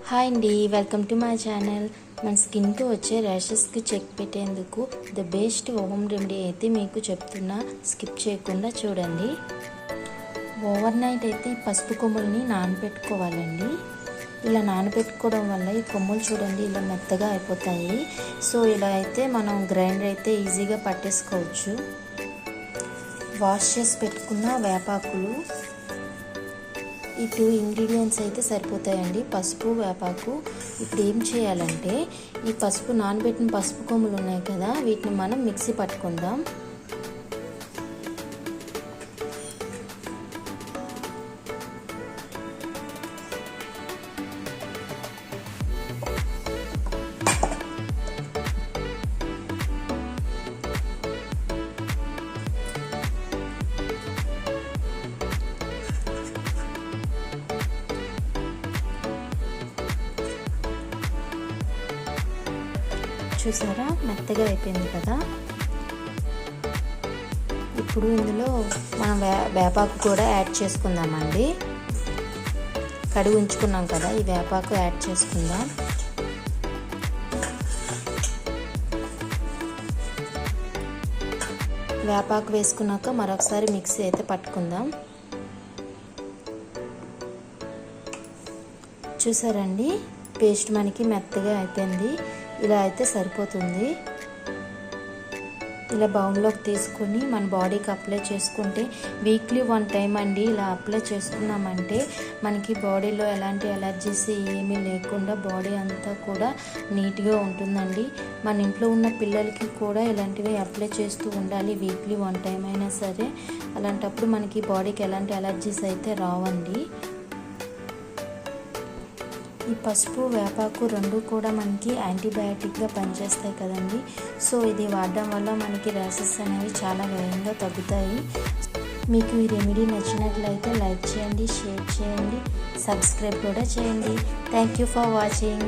Hi అండి, welcome to my channel. మన స్కిన్కి వచ్చే ర్యాషెస్కి చెక్ పెట్టేందుకు ద బెస్ట్ హోమ్ రెమెడీ అయితే మీకు చెప్తున్నా, స్కిప్ చేయకుండా చూడండి. ఓవర్ నైట్ అయితే ఈ పసుపు కొమ్ముల్ని నానబెట్టుకోవాలండి. ఇలా నానబెట్టుకోవడం వల్ల ఈ కొమ్ములు చూడండి ఇలా మెత్తగా అయిపోతాయి. సో ఇలా అయితే మనం గ్రైండర్ అయితే ఈజీగా పట్టేసుకోవచ్చు. వాష్ చేసి పెట్టుకున్న వేపాకులు, ఈ 2 ఇంగ్రీడియంట్స్ అయితే సరిపోతాయండి, పసుపు వేపాకు. ఇప్పుడు ఏం చేయాలంటే ఈ పసుపు నానబెట్టిన పసుపు కొమ్ములు ఉన్నాయి కదా, వీటిని మనం మిక్సీ పట్టుకుందాం. చూసారా, మెత్తగా అయిపోయింది కదా. ఇప్పుడు ఇందులో మనం వేపాకు కూడా యాడ్ చేసుకుందామండి. కడిగి ఉంచుకున్నాం కదా, ఈ వేపాకు యాడ్ చేసుకుందాం. వేపాకు వేసుకున్నాక మరొకసారి మిక్సీ అయితే పట్టుకుందాం. చూసారండి, పేస్ట్ మనకి మెత్తగా అయిపోయింది. ఇలా అయితే సరిపోతుంది. ఇలా బౌల్లోకి తీసుకొని మన బాడీకి అప్లై చేసుకుంటే వీక్లీ 1 టైం అండి ఇలా అప్లై చేసుకున్నామంటే మనకి బాడీలో ఎలాంటి ఎలర్జీస్ ఏమీ లేకుండా బాడీ అంతా కూడా నీట్గా ఉంటుందండి. మన ఇంట్లో ఉన్న పిల్లలకి కూడా ఇలాంటివి అప్లై చేస్తూ ఉండాలి, వీక్లీ 1 టైం అయినా సరే. అలాంటప్పుడు మనకి బాడీకి ఎలాంటి ఎలర్జీస్ అయితే రావండి. ఈ పసుపు వేపాకు 2 కూడా మనకి యాంటీబయాటిక్గా పనిచేస్తాయి కదండి. సో ఇది వాడడం వల్ల మనకి ర్యాషెస్ అనేవి చాలా వేగంగా తగ్గుతాయి. మీకు ఈ రెమెడీ నచ్చినట్లయితే లైక్ చేయండి, షేర్ చేయండి, సబ్స్క్రైబ్ కూడా చేయండి. Thank you for watching.